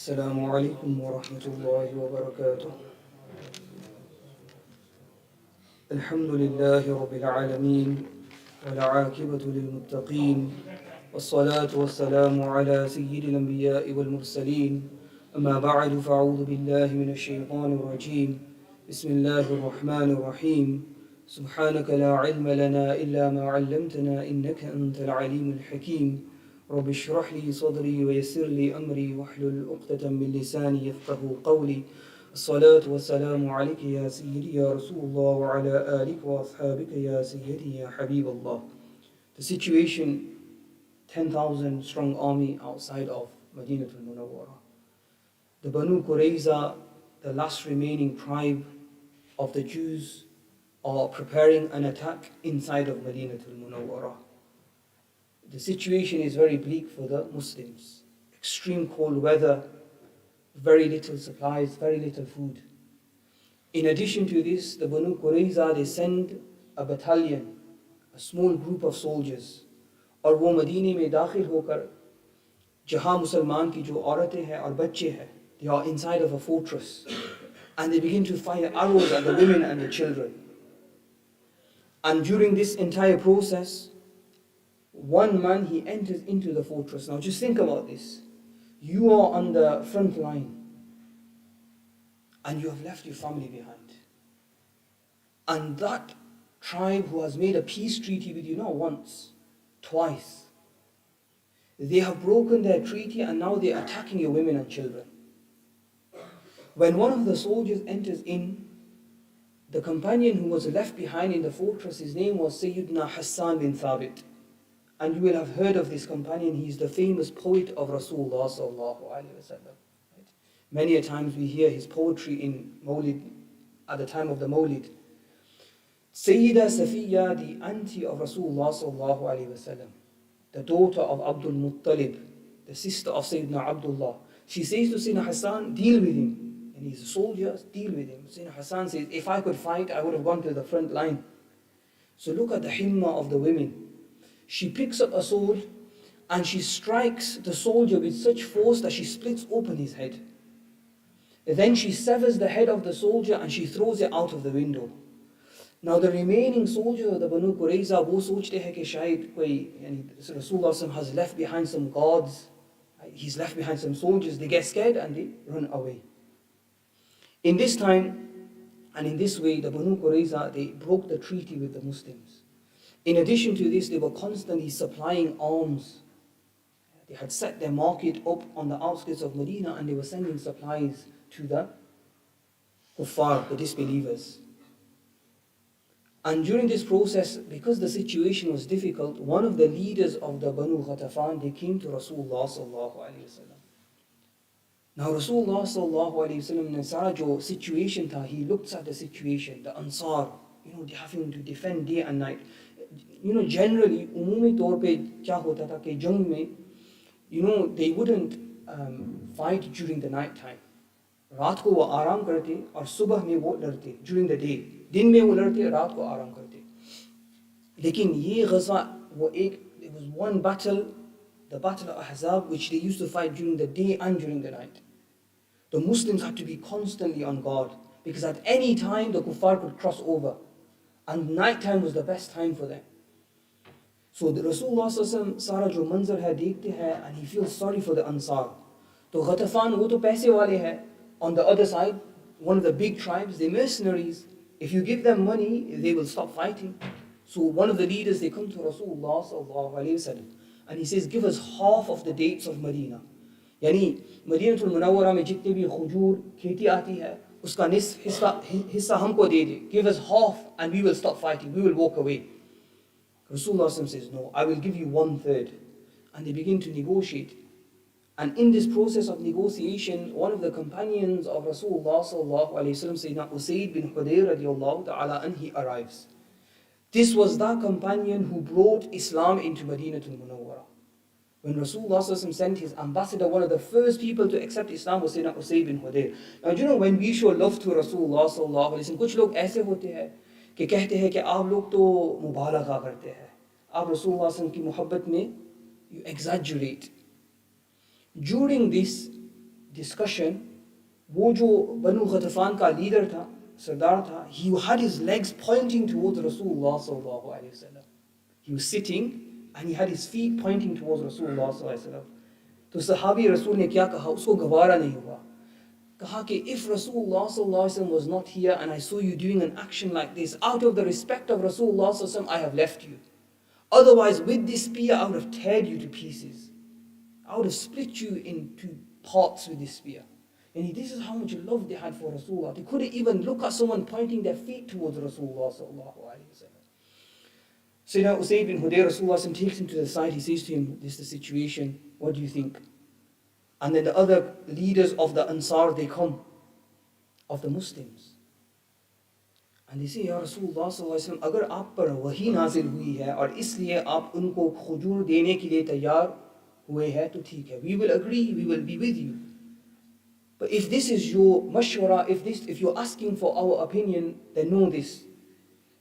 السلام عليكم ورحمة الله وبركاته. الحمد لله رب العالمين والعاقبة للمتقين والصلاة والسلام على سيد الأنبياء والمرسلين. أما بعد فأعوذ بالله من الشيطان الرجيم. بسم الله الرحمن الرحيم. سبحانك لا علم لنا إلا ما علمتنا إنك أنت العليم الحكيم. رب اشرح لي صدري ويسر لي أمري واحلل عقدة من لساني يفقه قولي. الصلاة والسلام عليك يا سيدي يا رسول الله وعلى آلك وأصحابك يا سيدي يا حبيب الله. The situation, 10,000 strong army outside of Madinah al-Munawwara. The Banu Qurayza, the last remaining tribe of the Jews, are preparing an attack inside of Madinah al-Munawwara. The situation is very bleak for the Muslims. Extreme cold weather, very little supplies, very little food. In addition to this, the Banu Qurayza, they send a battalion, a small group of soldiers, और वो मदीने में दाखिल होकर जहाँ मुसलमान की जो औरतें हैं और बच्चे हैं, they are inside of a fortress, and they begin to fire arrows at the women and the children. And during this entire process, one man, he enters into the fortress. Now just think about this. You are on the front line and you have left your family behind. And that tribe who has made a peace treaty with you not once, twice, they have broken their treaty and now they are attacking your women and children. When one of the soldiers enters in, the companion who was left behind in the fortress, his name was Sayyidina Hassan bin Thabit. And you will have heard of this companion. He is the famous poet of Rasulullah sallallahu alaihi wasallam. Right? Many a times we hear his poetry in Mawlid, at the time of the Mawlid. Sayyida Safiya, the auntie of Rasulullah sallallahu alaihi wasallam, the daughter of Abdul Muttalib, the sister of Sayyidina Abdullah, she says to Sayyidina Hassan, deal with him. And he's a soldier, deal with him. Sayyidina Hassan says, if I could fight, I would have gone to the front line. So look at the himma of the women. She picks up a sword and she strikes the soldier with such force that she splits open his head. Then she severs the head of the soldier and she throws it out of the window. Now the remaining soldiers of the Banu Qurayza, wo sochte hai ki shayad koi, Rasulullah has left behind some guards, he's left behind some soldiers. They get scared and they run away. In this time and in this way, the Banu Qurayza, they broke the treaty with the Muslims. In addition to this, they were constantly supplying arms. They had set their market up on the outskirts of Medina and they were sending supplies to the kuffar, the disbelievers. And during this process, because the situation was difficult, one of the leaders of the Banu Ghatafan, they came to Rasulullah sallallahu alaihi wasallam. Now Rasulullah sallallahu alaihi wasallam ne sara jo situation tha, he looks at the situation, the Ansar, they having to defend day and night. Generally, umumi taur pe kya hota tha ki jang mein, they wouldn't fight during the night time. रात को वो आराम करते और सुबह में वो लड़ते. During the day, दिन में वो लड़ते, रात को आराम करते. लेकिन ये ग़ज़वा it was one battle, the battle of Ahzab, which they used to fight during the day and during the night. The Muslims had to be constantly on guard because at any time the kuffar could cross over. And night time was the best time for them. So the Rasulullah sallallahu sara jo manzar hai dekhte hai and he feels sorry for the Ansar. So Ghatafan wo to paise wale hai. On the other side, one of the big tribes, the mercenaries, if you give them money, they will stop fighting. So one of the leaders, they come to Rasulullah sallallahu alayhi wasallam and he says, give us half of the dates of Medina. Yani Madinah al-Munawwara mein jitne bhi khujur, kheti aati hai, uska nisf hissa humko de de. Give us half and we will stop fighting. We will walk away. Rasulullah says, no, I will give you 1/3. And they begin to negotiate. And in this process of negotiation, one of the companions of Rasulullah sallallahu alaihi wasallam, Sayyidina Usayd bin Hudayr radiyallahu ta'ala anhu, he arrives. This was that companion who brought Islam into Madinah al-Munawwara. When Rasulullah sallallahu alaihi wasallam sent his ambassador, one of the first people to accept Islam was Sayyidina Usayd bin Hudayr. Now, when we show love to Rasulullah sallallahu alaihi wasallam, कुछ लोग ऐसे होते हैं कि कहते हैं कि आप लोग तो मुबालगा करते हैं. आप Rasulullah sallallahu alaihi wasallam की मोहब्बत में you exaggerate. During this discussion, वो जो बनु गतफान का लीडर था, सरदार था, he had his legs pointing towards Rasulullah sallallahu alaihi wasallam. He was sitting and he had his feet pointing towards Rasulullah sallallahu alaihi wasallam. तो सहाबी रसूल ने क्या कहा, उसको गवारा नहीं हुआ. कहा कि if Rasulullah sallallahu alaihi wasallam was not here and I saw you doing an action like this, out of the respect of Rasulullah sallallahu alaihi wasallam, I have left you. Otherwise, with this spear, I would have teared you to pieces. I would have split you into parts with this spear. And this is how much love they had for Rasulullah. They couldn't even look at someone pointing their feet towards Rasulullah sallallahu alaihi wasallam. Sayyidina Usayd bin Hudayr, Rasulullah takes him to the side. He says to him, this is the situation. What do you think? And then the other leaders of the Ansar, they come, of the Muslims. And they say, Ya Rasulullah sallallahu alaihi wasallam, अगर आप पर वही नाजिल हुई है और इसलिए आप उनको खुजूर देने के लिए तैयार हुए हैं तो ठीक है. We will agree, we will be with you. But if this is your mashwara, if you're asking for our opinion, then know this.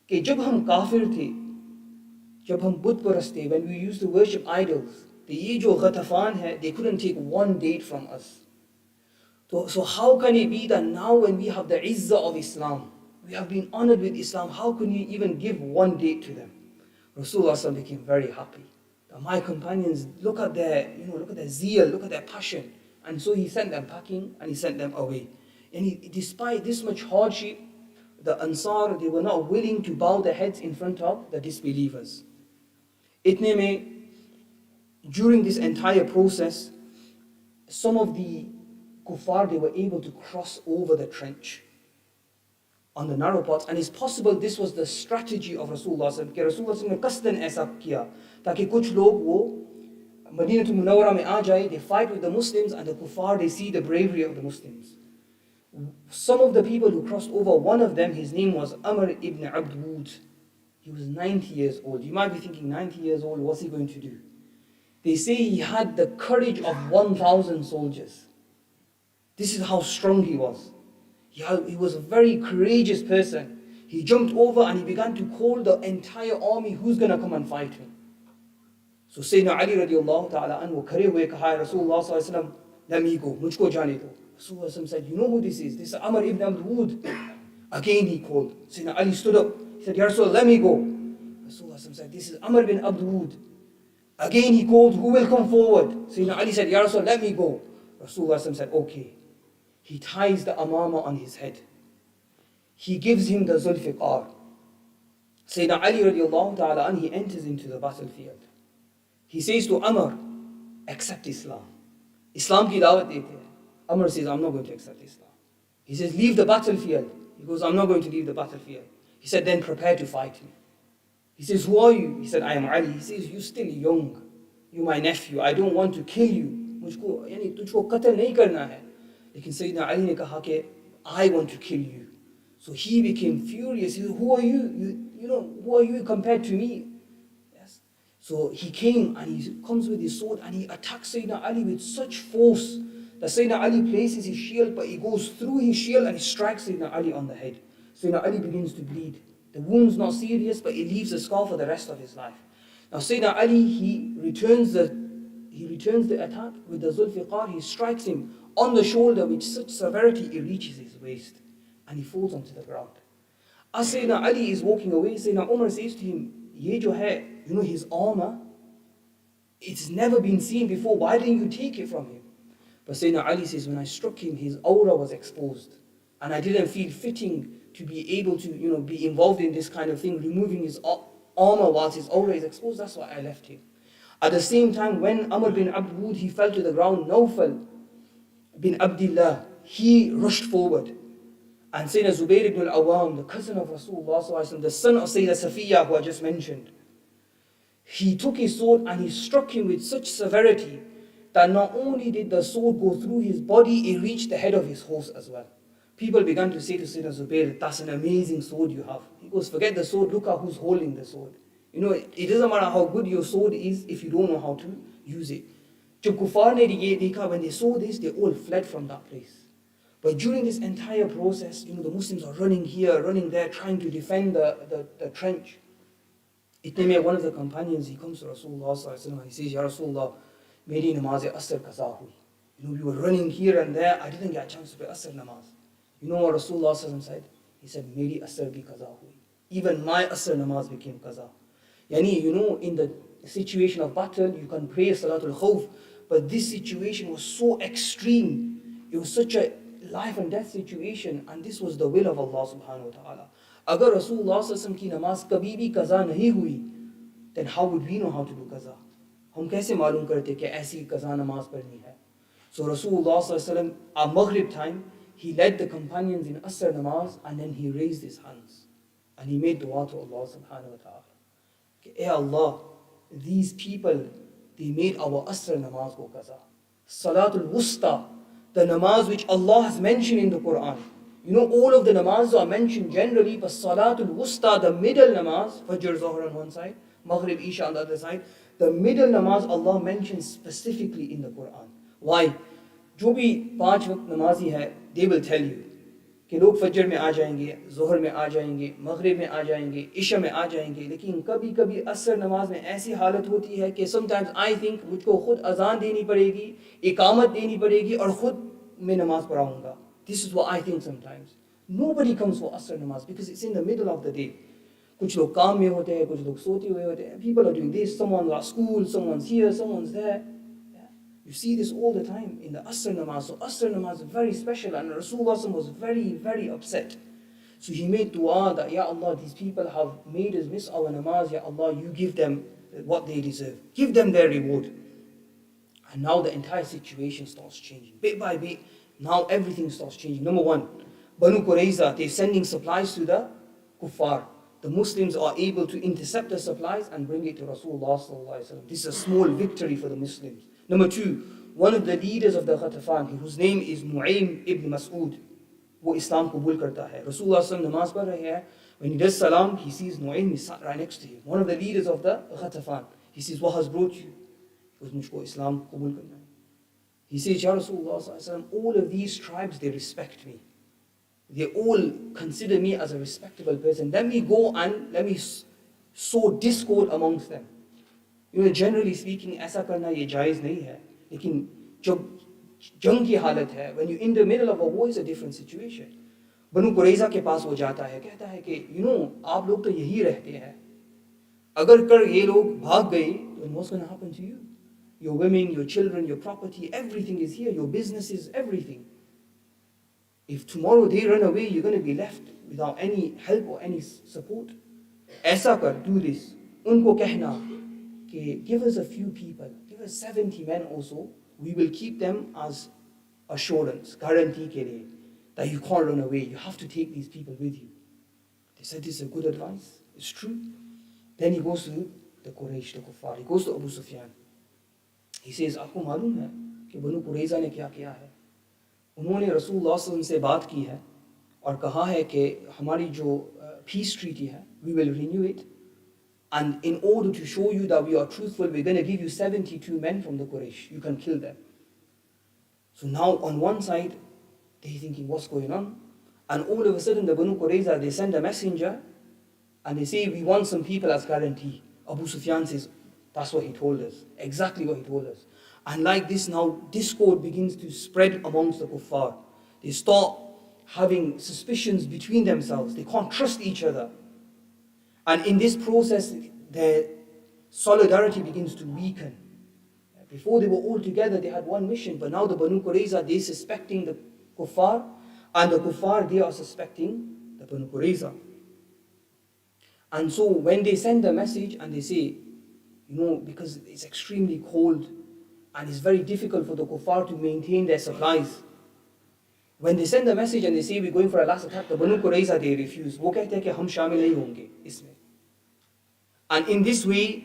कि जब हम काफिर थे, जब हम बुत परस्त थे, when we used to worship idols, तो ये जो गतफान है, they couldn't take one date from us. So how can it be that now when we have the izzah of Islam, we have been honored with Islam, how can you even give one date to them? Rasulullah became very happy. That my companions, look at their zeal, look at their passion. And so he sent them packing and he sent them away. And despite this much hardship, the Ansar, they were not willing to bow their heads in front of the disbelievers. Itne mein, during this entire process, some of the kuffar, they were able to cross over the trench on the narrow parts, and it's possible this was the strategy of Rasulullah कि Rasulullah ने कसदन ऐसा किया ताकि कुछ लोग वो Madinah Munawwara में आ जाए, they fight with the Muslims, and the kuffar, they see the bravery of the Muslims. Some of the people who crossed over, one of them, his name was Amr ibn Abd Wud. He was 90 years old. You might be thinking, 90 years old, what's he going to do? They say he had the courage of 1,000 soldiers. This is how strong he was. He was a very courageous person. He jumped over and he began to call the entire army, who's going to come and fight me? So Sayyidina Ali radiallahu ta'ala anhu khare hue kaha, Rasulullah sallallahu alaihi wasallam, let me go, mujhko jaane do. Rasulullah said, you know who this is? This is Amr ibn Abd Wud. Again he called. Sayyidina Ali stood up. He said, Ya Rasulullah, let me go. Rasulullah said, this is Amr ibn Abd Wud. Again he called, who will come forward? Sayyidina Ali said, Ya Rasulullah, let me go. Rasulullah said, okay. He ties the amama on his head. He gives him the zulfiqar. Sayyidina Ali radiallahu ta'ala anhu, he enters into the battlefield. He says to Amr, accept Islam. Islam ki dawat dete hai. Amr says, I'm not going to accept Islam. He says, leave the battlefield. He goes, I'm not going to leave the battlefield. He said, then prepare to fight me. He says, who are you? He said, I am Ali. He says, you're still young. You're my nephew. I don't want to kill you. Mujhko, yani tujhko qatl nahi karna hai. Lekin Sayyidina Ali ne kaha ke, I want to kill you. So he became furious. He said, who are you? Who are you compared to me? So he came and he comes with his sword and he attacks Sayyidina Ali with such force that Sayyidina Ali places his shield, but he goes through his shield and he strikes Sayyidina Ali on the head. Sayyidina Ali begins to bleed. The wound's not serious, but it leaves a scar for the rest of his life. Now Sayyidina Ali, he returns the attack with the Zulfiqar. He strikes him on the shoulder with such severity it reaches his waist and he falls onto the ground. As Sayyidina Ali is walking away, Sayyidina Umar says to him, ye jo hai, his armor, it's never been seen before. Why didn't you take it from him? But Sayyidina Ali says, when I struck him, his aura was exposed. And I didn't feel fitting to be able to, be involved in this kind of thing, removing his armor whilst his aura is exposed. That's why I left him. At the same time, when Amr bin Abd Wud, he fell to the ground, Nawfal bin Abdullah, he rushed forward. And Sayyidina Zubayr ibn al-Awwam, the cousin of Rasulullah, the son of Sayyidina Safiya, who I just mentioned, he took his sword and he struck him with such severity that not only did the sword go through his body, it reached the head of his horse as well. People began to say to Sayyidina Zubayr, that's an amazing sword you have. He goes, forget the sword, look at who's holding the sword. It doesn't matter how good your sword is if you don't know how to use it. Jab kuffar ne dekha, when they saw this, they all fled from that place. But during this entire process, the Muslims are running here, running there, trying to defend the trench. One of the companions, he comes to Rasulullah and he says, Ya Rasulullah, meri namaz asr qaza hui. We were running here and there. I didn't get a chance to pray Asr namaz. You know what Rasulullah said? He said, Meri Asr bhi qaza hui. Even my Asr namaz became qaza. Yani, in the situation of battle, you can pray Salatul Khawf, but this situation was so extreme. It was such a life and death situation, and this was the will of Allah subhanahu wa ta'ala. Agar Rasulullah sallallahu ki namaz kabhi bhi qaza nahi hui, then how would we know how to do qaza? Hum kaise malum karte ki aisi qaza namaz padni hai? So Rasulullah sallallahu at Maghrib time, he led the companions in Asr namaz, and then he raised his hands and he made dua to Allah subhanahu wa ta'ala. Hey Allah, these people, they made our Asr namaz go qaza. Salatul Wusta, the namaz which Allah has mentioned in the Quran. All of the namazs are mentioned generally, but Salatul Wusta, the middle namaz, Fajr, Zuhr on one side, Maghrib, Isha on the other side, the middle namaz Allah mentions specifically in the Quran. Why? जो भी 5 वक्त नमाजी है, they will tell you कि लोग फजर में आ जाएंगे, ज़ोहर में आ जाएंगे, मगरिब में आ जाएंगे, इशा में आ जाएंगे, लेकिन कभी कभी असर नमाज में ऐसी हालत होती है कि sometimes I think मुझको खुद अजान देनी पड़ेगी, इकामत देनी पड़ेगी और खुद मैं नमाज पढ़ाऊंगा. This is what I think sometimes. Nobody comes for asr namaz because it's in the middle of the day. कुछ लोग काम में होते हैं, कुछ लोग सोते हुए होते हैं. People are doing this, someone's at school, someone's here, someone's there. You see this all the time in the Asr namaz. So Asr namaz is very special, and Rasulullah was very, very upset. So he made dua that, Ya Allah, these people have made us miss our namaz. Ya Allah, you give them what they deserve. Give them their reward. And now the entire situation starts changing. Bit by bit, now everything starts changing. Number one, Banu Qurayza, they're sending supplies to the kuffar. The Muslims are able to intercept the supplies and bring it to Rasulullah sallallahu alaihi wasallam. This is a small victory for the Muslims. Number two, one of the leaders of the Ghatafan, whose name is Nu'aym ibn Mas'ud, wo Islam qabul karta hai. Rasulullah sallallahu namaz padh rahe hai. When he does salam, he sees Nu'aym is sat right next to him. One of the leaders of the Ghatafan. He says, what has brought you? He goes, mujhko Islam qabul karna hai. He says, Ya Rasulullah sallallahu alaihi wasallam, all of these tribes, they respect me. They all consider me as a respectable person. Let me go and let me sow discord amongst them. Generally speaking, ऐसा करना ये जायज़ नहीं है. लेकिन जब जंग की हालत है, when you're in the middle of a war, is a different situation. बनु कुरैज़ा के पास वो जाता है, कहता है कि आप लोग तो यही रहते हैं. अगर कर ये लोग भाग गए, then what's going to happen to you? Your women, your children, your property, everything is here. Your businesses, everything. If tomorrow they run away, you're going to be left without any help or any support. ऐसा कर, do this. उनको कहना कि give us a few people, give us 70 men also. We will keep them as assurance, guarantee के लिए, that you can't run away. You have to take these people with you. They said this is a good advice. It's true. Then he goes to the Quraysh, the Kuffar. He goes to Abu Sufyan. He says, आपको मालूम है कि बनु कुरैज़ा ने क्या किया है? उन्होंने रसूलुल्लाह सल्लल्लाहु अलैहि वसल्लम से बात की है और कहा है कि हमारी जो peace treaty है, we will renew it. And in order to show you that we are truthful, we're going to give you 72 men from the Quraysh. You can kill them. So now on one side, they're thinking, what's going on? And all of a sudden, the Banu Qurayza, they send a messenger and they say, we want some people as guarantee. Abu Sufyan says, that's what he told us. Exactly what he told us. And like this now, discord begins to spread amongst the kuffar. They start having suspicions between themselves. They can't trust each other. And in this process, their solidarity begins to weaken. Before they were all together, they had one mission, but now the Banu Qurayza, they're suspecting the kuffar, and the kuffar, they are suspecting the Banu Qurayza. And so when they send the message and they say, because it's extremely cold, and it's very difficult for the kuffar to maintain their supplies. When they send the message and they say, we're going for a last attack, the Banu Qurayza, they refuse. वो कहते हैं कि हम शामिल नहीं होंगे इसमें. And in this way,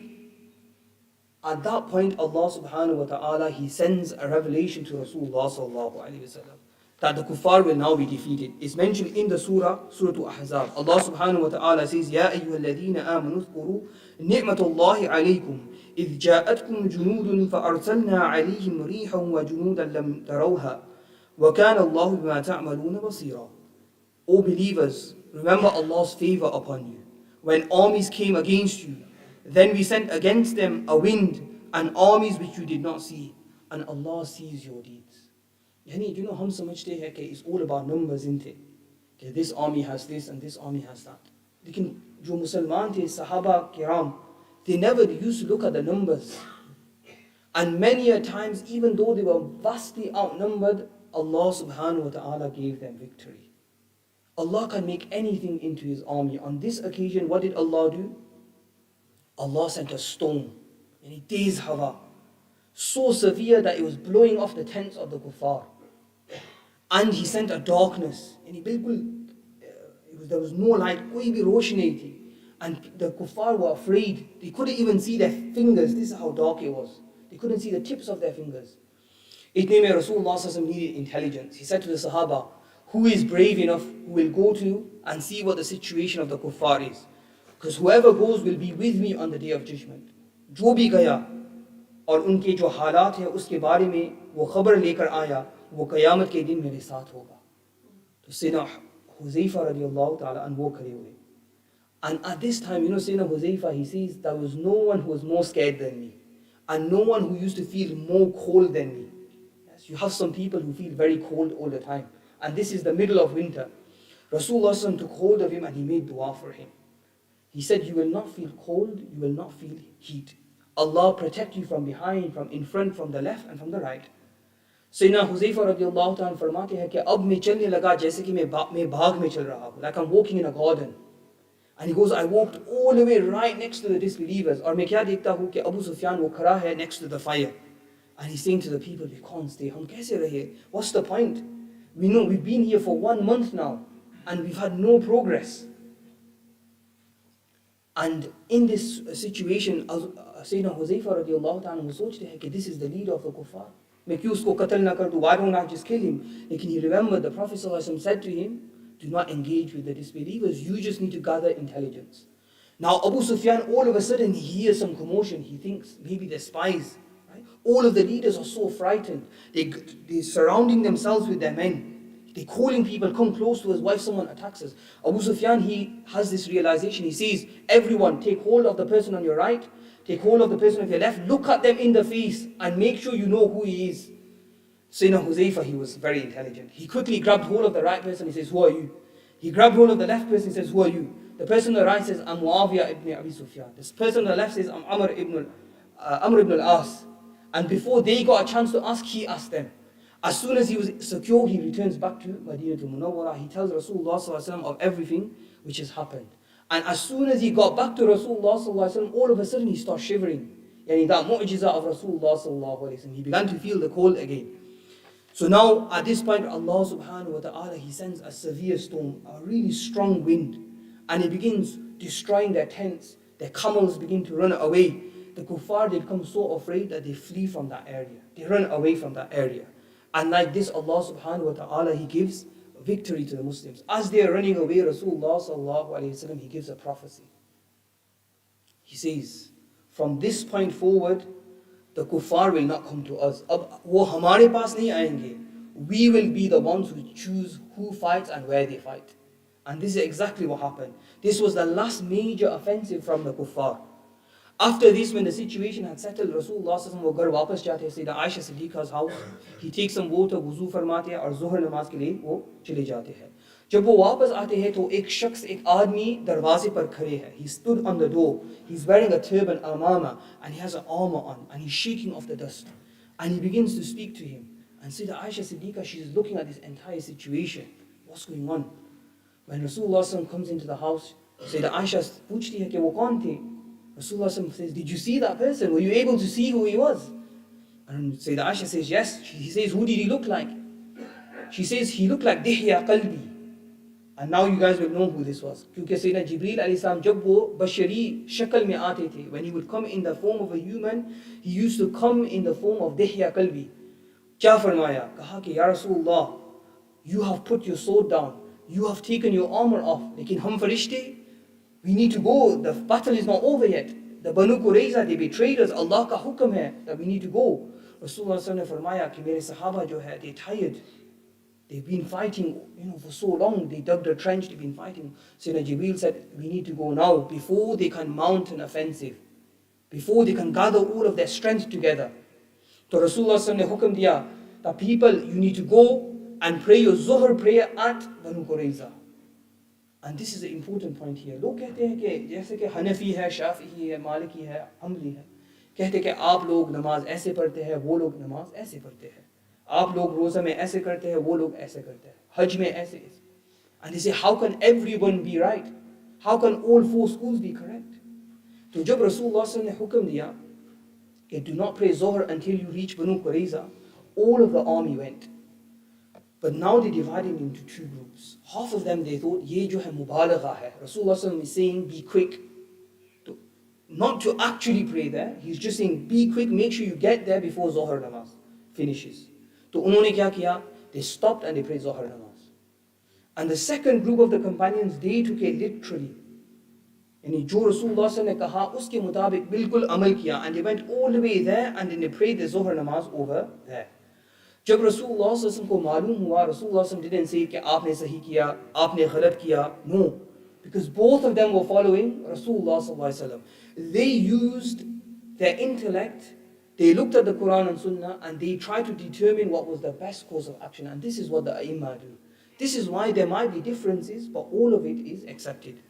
at that point, Allah subhanahu wa ta'ala, He sends a revelation to Rasulullah sallallahu alayhi wa sallam that the kuffar will now be defeated. It's mentioned in the surah Ahzab. Allah subhanahu wa ta'ala says, Ya ayyuha alladhina amanu dhkuru ni'matullahi alaykum إذ جاءتكم جنود فأرسلنا عليهم ريحا وجنودا لم تروها وَكَانَ اللَّهُ بِمَا تَعْمَلُونَ بَصِيرًا. O believers, remember Allah's favor upon you. When armies came against you, then we sent against them a wind and armies which you did not see. and Allah sees your deeds. Yani, you know, hum samajhte hai कि it's all about numbers, isn't it? कि this army has this and this army has that. लेकिन जो मुसलमान थे, Sahaba Kiram, they never used to look at the numbers. And many a times, even though they were vastly outnumbered, Allah subhanahu wa ta'ala gave them victory. Allah can make anything into His army. On this occasion, what did Allah do? Allah sent a storm, and it is hawa, so severe that it was blowing off the tents of the kuffar. And He sent a darkness, and there was no light, koi bhi roshni thi. And the kuffar were afraid. They couldn't even see their fingers. This is how dark it was. They couldn't see the tips of their fingers. Itne mein Rasulullah needed intelligence. He said to the Sahaba, who is brave enough, who will go to and see what the situation of the kuffar is? Because whoever goes will be with me on the day of judgment. Jo bhi gaya, और उनके जो हालात हैं उसके बारे में वो खबर लेकर आया, वो क़यामत के दिन मेरे साथ होगा. तो Sayyidina Huzaifa radiallahu ta'ala and वो खड़े हुए. And at this time, you know, Sayyidina Huzaifa, he says, there was no one who was more scared than me, and no one who used to feel more cold than me. Yes, you have some people who feel very cold all the time, and this is the middle of winter. Rasulullah took hold of him and he made dua for him. He said, you will not feel cold, you will not feel heat. Allah protect you from behind, from in front, from the left and from the right. Sayyidina Huzaifa radiallahu ta'ala फरमाते हैं कि अब मैं चलने लगा जैसे कि मैं बाग में चल रहा हूँ, like I'm walking in a garden. And he goes, I walked all the way right next to the disbelievers. और मैं क्या देखता हूँ कि Abu Sufyan वो खड़ा है next to the fire. And he's saying to the people, we can't stay. हम कैसे रहे? What's the point? We know we've been here for 1 month now, and we've had no progress. And in this situation, Sayyidina Huzaifa radiallahu ta'ala वो सोचते हैं कि this is the leader of the kuffar. मैं क्यों उसको कत्ल ना कर दूँ? Why don't I just kill him? लेकिन he remembered the Prophet ﷺ said to him, do not engage with the disbelievers, you just need to gather intelligence. Now Abu Sufyan, all of a sudden he hears some commotion. He thinks maybe they're spies. Right? All of the leaders are so frightened. They're surrounding themselves with their men. They're calling people, come close to us, why someone attacks us. Abu Sufyan, he has this realization. He says, everyone take hold of the person on your right, take hold of the person on your left, look at them in the face and make sure you know who he is. Sayyidina Huzaifa, he was very intelligent. He quickly grabbed hold of the right person. He says, who are you? He grabbed hold of the left person. He says, who are you? The person on the right says, I'm Muawiyah ibn Abi Sufyan. This person on the left says, I'm Amr ibn al-As. And before they got a chance to ask, he asked them. As soon as he was secure, he returns back to Madinah Munawwara. He tells Rasulullah ﷺ of everything which has happened. And as soon as he got back to Rasulullah ﷺ, all of a sudden he started shivering. Yani that mu'jiza of Rasulullah ﷺ. He began to feel the cold again. So now, at this point, Allah subhanahu wa ta'ala, He sends a severe storm, a really strong wind, and it begins destroying their tents. Their camels begin to run away. The kuffar, they become so afraid that they flee from that area. They run away from that area. And like this, Allah subhanahu wa ta'ala, He gives victory to the Muslims. As they are running away, Rasulullah sallallahu alayhi wa sallam, He gives a prophecy. He says, from this point forward, the kuffar will not come to us. Ab wo hamare paas nahi aayenge. We will be the ones who choose who fights and where they fight. And this is exactly what happened. This was the last major offensive from the kuffar. After this, when the situation had settled, Rasulullah वो घर वापस जाते हैं Sayyida Aisha Siddiqa's house. He takes some water, wuzu फरमाते हैं और ज़ोहर नमाज के लिए वो चले जाते हैं. जब वो वापस आते हैं तो एक आदमी दरवाजे पर खड़े है. He stood on the door. He's wearing a turban, amama, and he has an armor on, and he's shaking off the dust. And he begins to speak to him. And Sayyida Aisha Siddiqa, she's looking at this entire situation. What's going on? When Rasulullah comes into the house, Sayyida Aisha पूछती है कि वो कौन थे? Rasulullah says, did you see that person? Were you able to see who he was? And Sayyida Aisha says, yes. He says, who did he look like? She says, he looked like Dihya Qalbi. And now you guys will know who this was. Because Sayyidina Jibreel alayhi salam, jab wo bashari shakal mein aate the, when he would come in the form of a human, he used to come in the form of Dihya Qalbi. Kya farmaya? Kaha ki, Ya Rasulullah, you have put your sword down. You have taken your armor off. Lekin hum farishte, we need to go. The battle is not over yet. The Banu Qurayza, they betrayed us. Allah ka hukam hai that we need to go. Rasulullah ne farmaya ki mere sahaba jo hai, they're tired. They've been fighting, for so long. They dug the trench, they've been fighting. Sayyidina Jibreel said, we need to go now before they can mount an offensive. Before they can gather all of their strength together. तो Rasulullah ने हुक्म दिया that people, you need to go and pray your Zuhr prayer at Banu Qurayza. And this is the important point here. लोग कहते हैं कि जैसे कि हनफी है, शाफी है, मालिकी है, हम्बली है, कहते हैं कि आप लोग नमाज ऐसे पढ़ते हैं, वो लोग नमाज ऐसे पढ़ते हैं, आप लोग रोज़ा में ऐसे करते हैं, वो लोग ऐसे करते हैं, हज में ऐसे. And they say, how can everyone be right? How can all four schools be correct? तो जब Rasulullah ने हुक्म दिया कि do not pray Zohr until you reach Banu Qurayza, all of the army went. But now they divided into two groups. Half of them, they thought, ye jo hai mubalagha hai. Rasulullah is saying, be quick. Not to actually pray there. He's just saying, be quick, make sure you get there before Zohar namaz finishes. So unhone kya kiya? They stopped and they prayed Zohar namaz. And the second group of the companions, they took it literally. And jo Rasulullah ne kaha, uske mutabik bilkul amal kiya. And they went all the way there and then they prayed the Zohar namaz over there. जब रसूलुल्लाह को मालूम हुआ, रसूलुल्लाह didn't say कि आपने सही किया, आपने गलत किया. No, because both of them were following Rasulullah. They used their intellect, they looked at the Quran and Sunnah, and they tried to determine what was the best course of action. And this is what the A'immah do. This is why there might be differences, but all of it is accepted.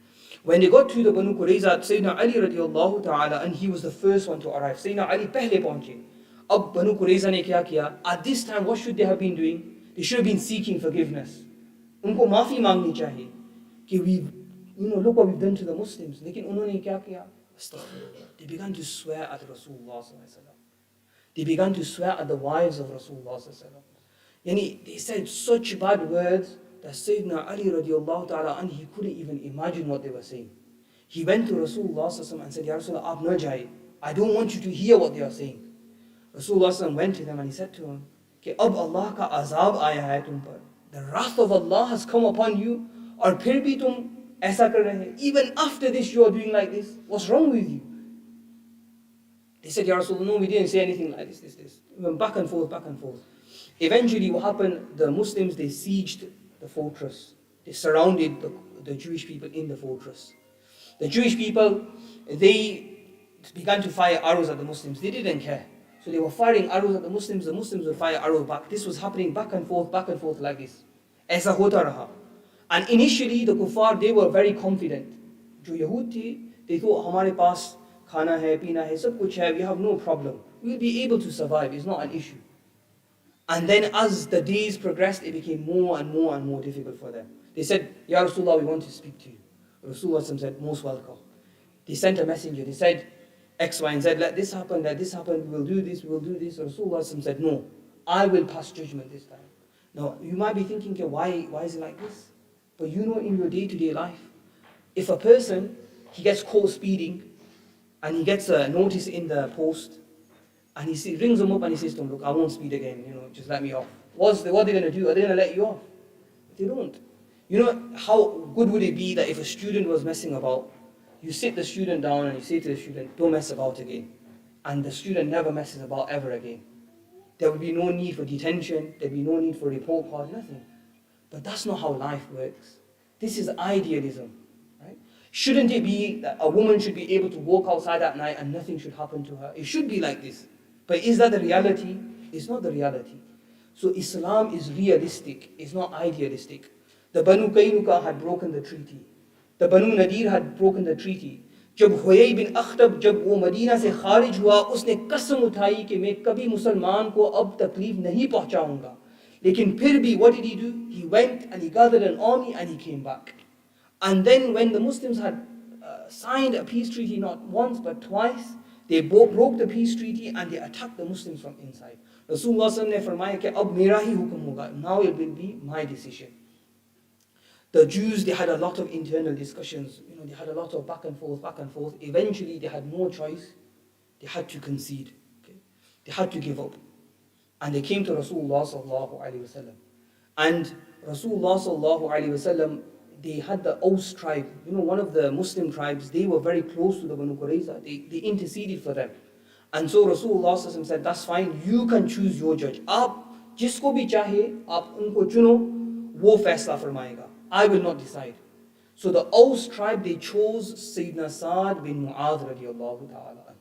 When they got to the Banu Qurayza, Sayyidina Ali radiallahu ta'ala, and he was the first one to arrive. Sayyidina Ali pehle pahunche. Ab Banu Qurayza ne kya kiya? At this time, what should they have been doing? They should have been seeking forgiveness. Unko maafi mangni chahiye. Ki we've, look what we've done to the Muslims. Lekin unhone kya kiya? Astaghfirullah. They began to swear at Rasulullah. They began to swear at the wives of Rasulullah. Yani, they said such bad words that Sayyidina Ali radiallahu ta'ala, and he couldn't even imagine what they were saying. He went to Rasulullah and said, Ya Rasulullah, aap na jaye. I don't want you to hear what they are saying. Rasulullah went to them and he said to him, कि अब अल्लाह का अजाब आया है तुम पर. The wrath of Allah has come upon you, और फिर भी तुम ऐसा कर रहे हैं. Even after this you are doing like this. What's wrong with you? They said, Ya Rasulullah, no, we didn't say anything like this. We went back and forth. Eventually what happened, the Muslims, they sieged the fortress. They surrounded the Jewish people in the fortress. The Jewish people, they began to fire arrows at the Muslims. They didn't care. So they were firing arrows at the Muslims would fire arrows back. This was happening back and forth like this. Aisa hota raha. And initially the kuffar, they were very confident. Jo Yahud the, they thought, hamare paas khana hai, peena hai, sab kuch hai, we have no problem. We'll be able to survive, it's not an issue. And then as the days progressed, it became more and more difficult for them. They said, Ya Rasulullah, we want to speak to you. Rasulullah said, most welcome. They sent a messenger, they said, X, Y, and Z, let this happen, we will do this. Rasulullah said, no, I will pass judgment this time. Now, you might be thinking, okay, why is it like this? But in your day-to-day life, if a person, he gets caught speeding, and he gets a notice in the post, and he rings them up and he says to them, look, I won't speed again, just let me off. What are they going to do? Are they going to let you off? They don't. How good would it be that if a student was messing about, you sit the student down and you say to the student, don't mess about again. And the student never messes about ever again. There would be no need for detention, there would be no need for report card, nothing. But that's not how life works. This is idealism, right? Shouldn't it be that a woman should be able to walk outside at night and nothing should happen to her? It should be like this. But is that the reality? It's not the reality. So Islam is realistic, it's not idealistic. The Banu Qaynuqa had broken the treaty. The Banu Nadir had broken the treaty. जब हुयई बिन अख्तब जब वो Medina से खारिज हुआ, उसने कसम उठाई कि मैं कभी मुसलमान को अब तकलीफ नहीं पहुंचाऊंगा. लेकिन फिर भी, what did he do? He went and he gathered an army and he came back. And then when the Muslims had signed a peace treaty not once but twice, they broke the peace treaty and they attacked the Muslims from inside. Rasulullah ने फरमाया कि अब मेरा ही हुक्म होगा. Now it will be my decision. The Jews, they had a lot of internal discussions. They had a lot of back and forth. Eventually, they had no choice. They had to concede. Okay? They had to give up. And they came to Rasulullah sallallahu alaihi wasallam. And Rasulullah sallallahu alaihi wasallam, they had the Aus tribe. One of the Muslim tribes, they were very close to the Banu Qurayza. They interceded for them. And so Rasulullah sallallahu alaihi wasallam said, that's fine, you can choose your judge. Aap jisko bhi chahe, aap unko chuno, wo faisla farmayega. I will not decide. So the Aus tribe, they chose Sayyidina Sa'd bin Mu'adh radiallahu ta'ala.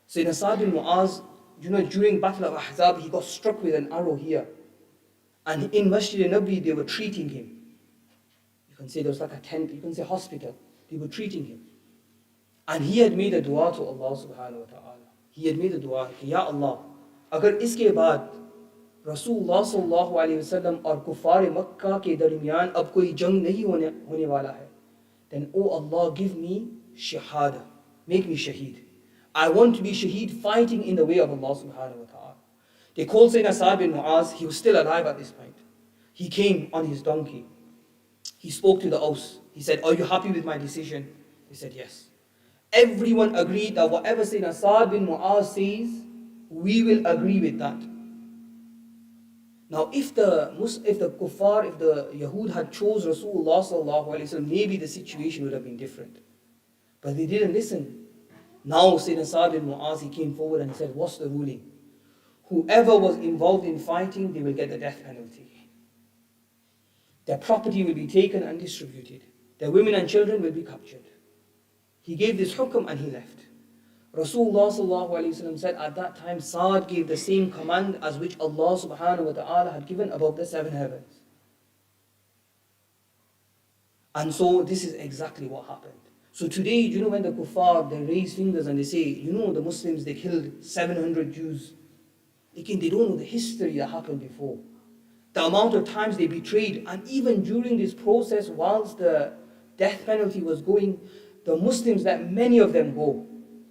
Sayyidina Sa'd bin Mu'adh during Battle of Ahzab, he got struck with an arrow here. And in Masjid Al Nabi, they were treating him. You can say there was like a tent, you can say hospital. They were treating him. And he had made a dua to Allah subhanahu wa ta'ala. He had made a dua, Ya Allah, agar iske baad Rasulullah sallallahu alayhi wa sallam और कुफार मक्का के दरमियान अब कोई जंग नहीं होने वाला है, then oh Allah, give me shahada, make me shaheed. I want to be shaheed fighting in the way of Allah subhanahu wa ta'ala. They called Sayyidina Sa'd bin Mu'az. He was still alive at this point. He came on his donkey. He spoke to the Aus. He said, are you happy with my decision? They said, yes. Everyone agreed that whatever Sayyidina Sa'd bin Mu'az says, we will agree with that. Now, if the kuffar, if the Yahud had chose Rasulullah sallallahu alaihi wasallam, maybe the situation would have been different. But they didn't listen. Now, Sayyidina Sa'd bin Mu'az, he came forward and said, what's the ruling? Whoever was involved in fighting, they will get the death penalty. Their property will be taken and distributed. Their women and children will be captured. He gave this hukm and he left. Rasulullah sallallahu alayhi wa sallam said at that time, Sa'd gave the same command as which Allah subhanahu wa ta'ala had given above the 7 heavens. And so this is exactly what happened. So today, when the kuffar, they raise fingers and they say, the Muslims, they killed 700 Jews. Again, they don't know the history that happened before. The amount of times they betrayed, and even during this process, whilst the death penalty was going, the Muslims, that many of them go.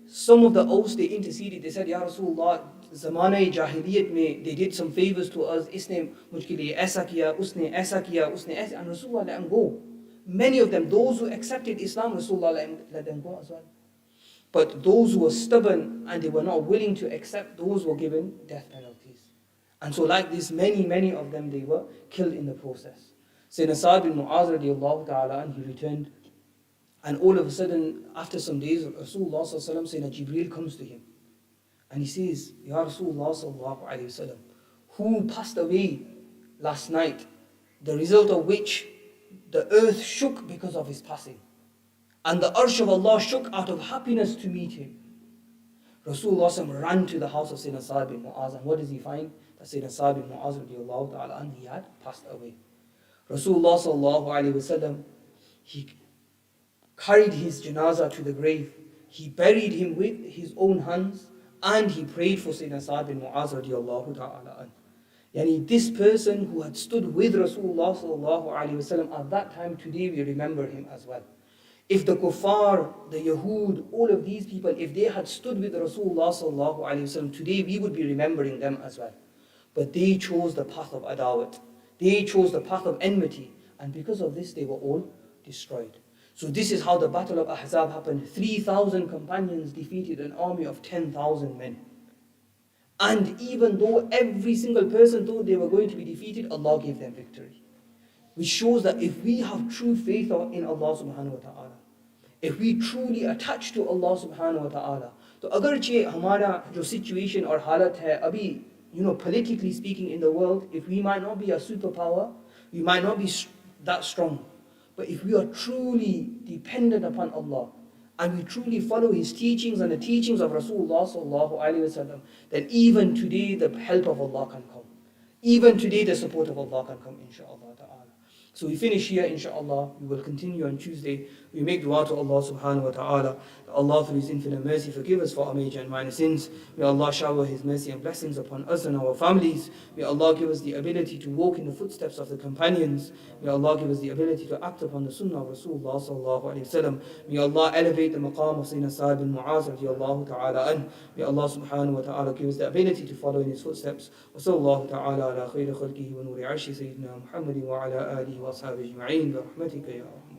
Some of the Aus, they interceded. They said, Ya Rasulullah, zamana-e jahiliyat mein, they did some favors to us. Isne mujhke liye aisa kiya, usne aisa kiya, usne aisa. And Rasulullah let them go. Many of them, those who accepted Islam, Rasulullah let them go as well. But those who were stubborn and they were not willing to accept, those were given death penalties. And so like this, many of them, they were killed in the process. Sayyidina Sa'd bin Mu'az radiallahu ta'ala, and he returned. And all of a sudden, after some days, Rasulullah sallallahu alayhi wa sallam, Sayyidina Jibreel comes to him. And he says, Ya Rasulullah sallallahu alayhi wa sallam, who passed away last night, the result of which the earth shook because of his passing. And the arsh of Allah shook out of happiness to meet him. Rasulullah sallallahu alayhi wa sallam ran to the house of Sayyidina Sa'd bin Mu'az. And what does he find? That Sayyidina Sa'd bin Mu'az radiallahu ta'ala, and he had passed away. Rasulullah sallallahu alayhi wa sallam, he carried his janazah to the grave. He buried him with his own hands, and he prayed for Sayyidina Sa'd bin Mu'az radiallahu ta'ala. Yani this person who had stood with Rasulullah sallallahu alayhi wa sallam at that time, today we remember him as well. If the kuffar, the Yahud, all of these people, if they had stood with Rasulullah sallallahu alayhi wa sallam, today we would be remembering them as well. But they chose the path of adawat. They chose the path of enmity. And because of this, they were all destroyed. So this is how the Battle of Ahzab happened. 3,000 companions defeated an army of 10,000 men. And even though every single person thought they were going to be defeated, Allah gave them victory. Which shows that if we have true faith in Allah subhanahu wa ta'ala, if we truly attach to Allah subhanahu wa ta'ala, तो अगरचे हमारा जो situation और हालत है अभी, politically speaking in the world, if we might not be a superpower, we might not be that strong, but if we are truly dependent upon Allah, and we truly follow His teachings and the teachings of Rasulullah sallallahu alaihi wasallam, then even today the help of Allah can come. Even today the support of Allah can come, inshaAllah ta'ala. So we finish here, inshaAllah. We will continue on Tuesday. We make dua to Allah subhanahu wa ta'ala. Allah, through His infinite mercy, forgive us for our major and minor sins. May Allah shower His mercy and blessings upon us and our families. May Allah give us the ability to walk in the footsteps of the companions. May Allah give us the ability to act upon the sunnah of Rasulullah sallallahu alayhi wa sallam. May Allah elevate the maqam of Sayyidina Sa'd bin Mu'az radiyallahu ta'ala an. May Allah subhanahu wa ta'ala give us the ability to follow in His footsteps. Wa sallallahu ta'ala ala khayri khalqihi wa nuri arshi Sayyidina Muhammadin wa ala alihi wa ashabihi ajma'in bi rahmatika ya rahman.